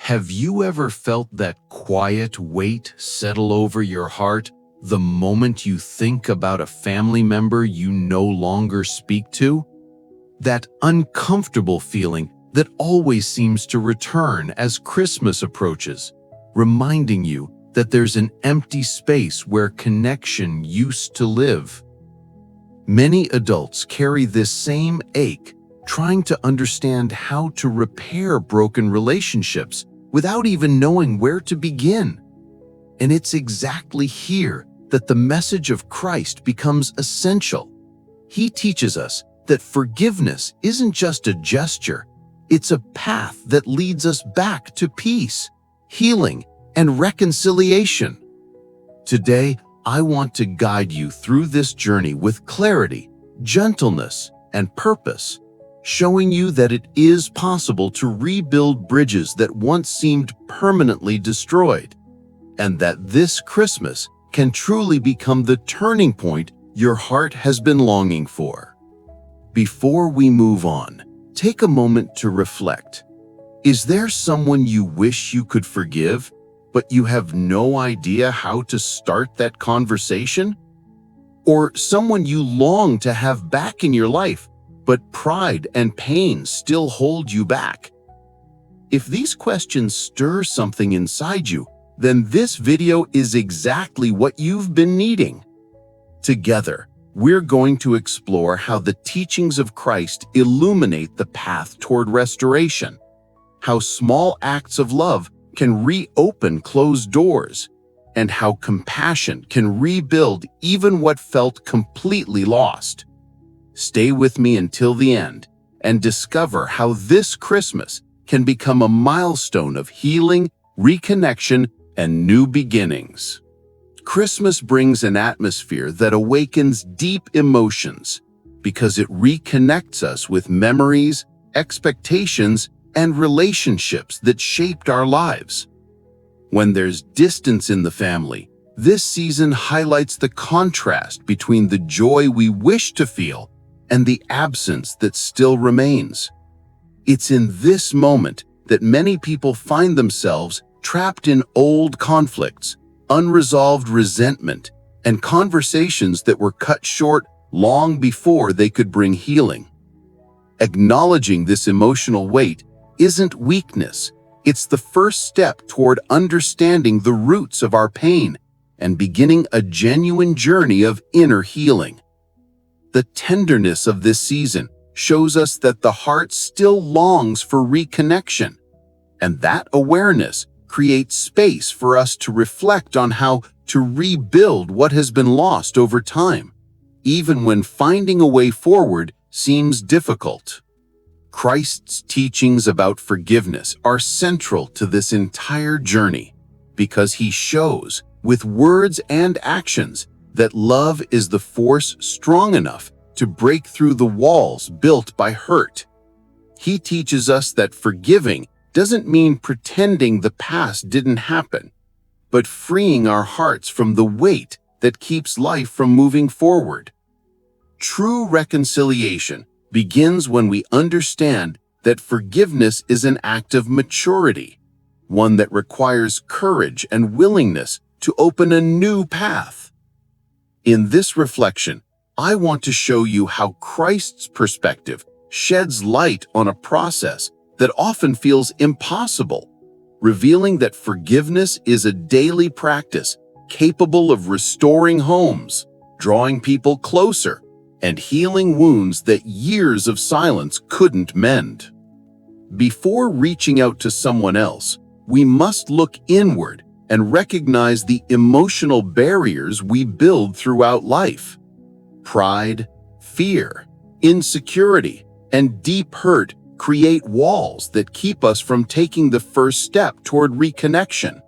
Have you ever felt that quiet weight settle over your heart the moment you think about a family member you no longer speak to? That uncomfortable feeling that always seems to return as Christmas approaches, reminding you that there's an empty space where connection used to live. Many adults carry this same ache, trying to understand how to repair broken relationships without even knowing where to begin. And it's exactly here that the message of Christ becomes essential. He teaches us that forgiveness isn't just a gesture, it's a path that leads us back to peace, healing, and reconciliation. Today, I want to guide you through this journey with clarity, gentleness, and purpose, showing you that it is possible to rebuild bridges that once seemed permanently destroyed, and that this Christmas can truly become the turning point your heart has been longing for. Before we move on, take a moment to reflect. Is there someone you wish you could forgive, but you have no idea how to start that conversation? Or someone you long to have back in your life, but pride and pain still hold you back? If these questions stir something inside you, then this video is exactly what you've been needing. Together, we're going to explore how the teachings of Christ illuminate the path toward restoration, how small acts of love can reopen closed doors, and how compassion can rebuild even what felt completely lost. Stay with me until the end and discover how this Christmas can become a milestone of healing, reconnection, and new beginnings. Christmas brings an atmosphere that awakens deep emotions because it reconnects us with memories, expectations, and relationships that shaped our lives. When there's distance in the family, this season highlights the contrast between the joy we wish to feel and the absence that still remains. It's in this moment that many people find themselves trapped in old conflicts, unresolved resentment, and conversations that were cut short long before they could bring healing. Acknowledging this emotional weight isn't weakness. It's the first step toward understanding the roots of our pain and beginning a genuine journey of inner healing. The tenderness of this season shows us that the heart still longs for reconnection, and that awareness creates space for us to reflect on how to rebuild what has been lost over time, even when finding a way forward seems difficult. Christ's teachings about forgiveness are central to this entire journey because he shows, with words and actions, that love is the force strong enough to break through the walls built by hurt. He teaches us that forgiving doesn't mean pretending the past didn't happen, but freeing our hearts from the weight that keeps life from moving forward. True reconciliation begins when we understand that forgiveness is an act of maturity, one that requires courage and willingness to open a new path. In this reflection, I want to show you how Christ's perspective sheds light on a process that often feels impossible, revealing that forgiveness is a daily practice capable of restoring homes, drawing people closer, and healing wounds that years of silence couldn't mend. Before reaching out to someone else, we must look inward and recognize the emotional barriers we build throughout life. Pride, fear, insecurity, and deep hurt create walls that keep us from taking the first step toward reconnection.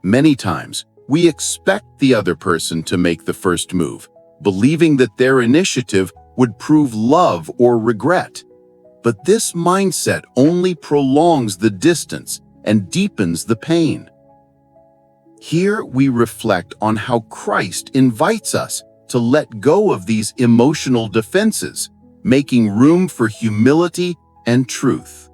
Many times, we expect the other person to make the first move, believing that their initiative would prove love or regret. But this mindset only prolongs the distance and deepens the pain. Here we reflect on how Christ invites us to let go of these emotional defenses, making room for humility and truth.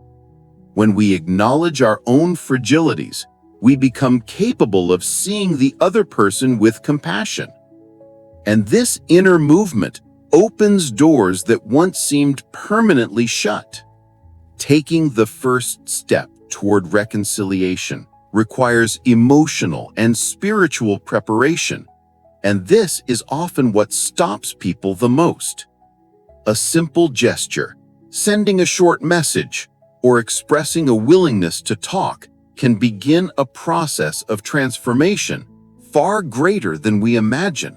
When we acknowledge our own fragilities, we become capable of seeing the other person with compassion. And this inner movement opens doors that once seemed permanently shut. Taking the first step toward reconciliation requires emotional and spiritual preparation, and this is often what stops people the most. A simple gesture, sending a short message, or expressing a willingness to talk can begin a process of transformation far greater than we imagine.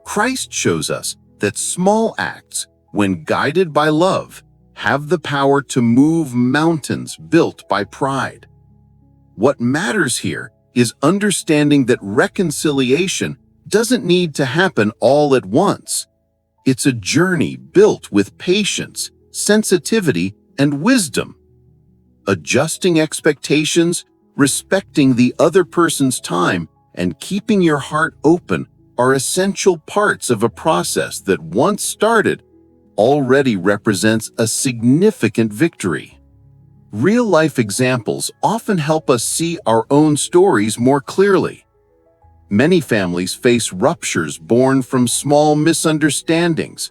Christ shows us that small acts, when guided by love, have the power to move mountains built by pride. What matters here is understanding that reconciliation doesn't need to happen all at once. It's a journey built with patience, sensitivity, and wisdom. Adjusting expectations, respecting the other person's time, and keeping your heart open are essential parts of a process that, once started, already represents a significant victory. Real-life examples often help us see our own stories more clearly. Many families face ruptures born from small misunderstandings,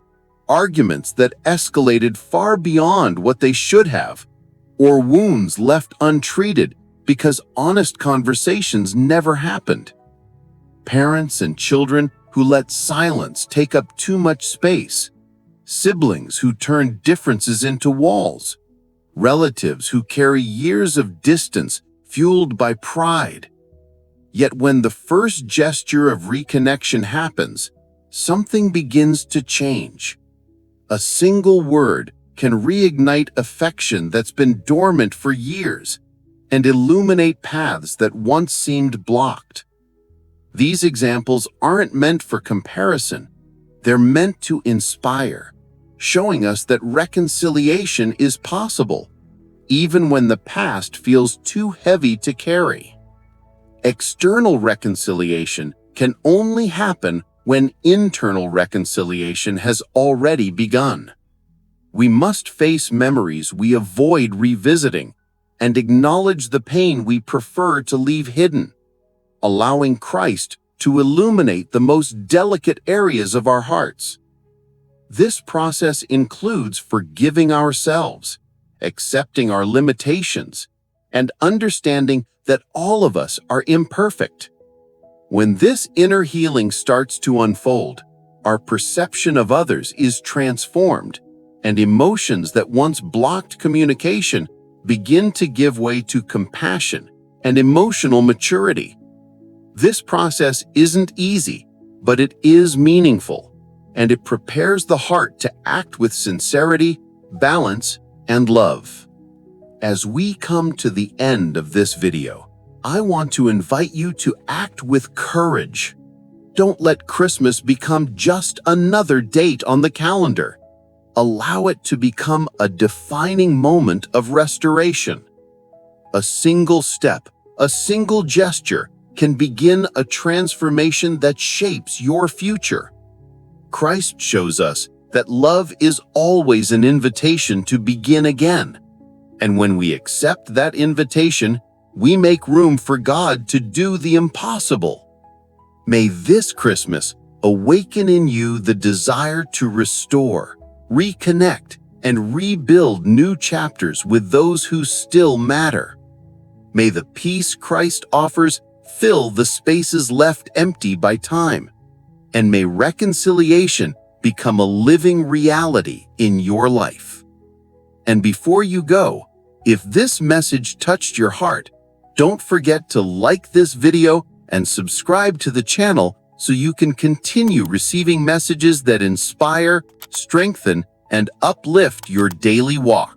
arguments that escalated far beyond what they should have, or wounds left untreated because honest conversations never happened. Parents and children who let silence take up too much space, siblings who turn differences into walls, relatives who carry years of distance fueled by pride. Yet when the first gesture of reconnection happens, something begins to change. A single word can reignite affection that's been dormant for years and illuminate paths that once seemed blocked. These examples aren't meant for comparison. They're meant to inspire, showing us that reconciliation is possible, even when the past feels too heavy to carry. External reconciliation can only happen when internal reconciliation has already begun. We must face memories we avoid revisiting and acknowledge the pain we prefer to leave hidden, allowing Christ to illuminate the most delicate areas of our hearts. This process includes forgiving ourselves, accepting our limitations, and understanding that all of us are imperfect. When this inner healing starts to unfold, our perception of others is transformed, and emotions that once blocked communication begin to give way to compassion and emotional maturity. This process isn't easy, but it is meaningful, and it prepares the heart to act with sincerity, balance, and love. As we come to the end of this video, I want to invite you to act with courage. Don't let Christmas become just another date on the calendar. Allow it to become a defining moment of restoration. A single step, a single gesture can begin a transformation that shapes your future. Christ shows us that love is always an invitation to begin again. And when we accept that invitation, we make room for God to do the impossible. May this Christmas awaken in you the desire to restore, reconnect, and rebuild new chapters with those who still matter. May the peace Christ offers fill the spaces left empty by time, and may reconciliation become a living reality in your life. And before you go, if this message touched your heart, don't forget to like this video and subscribe to the channel so you can continue receiving messages that inspire, strengthen, and uplift your daily walk.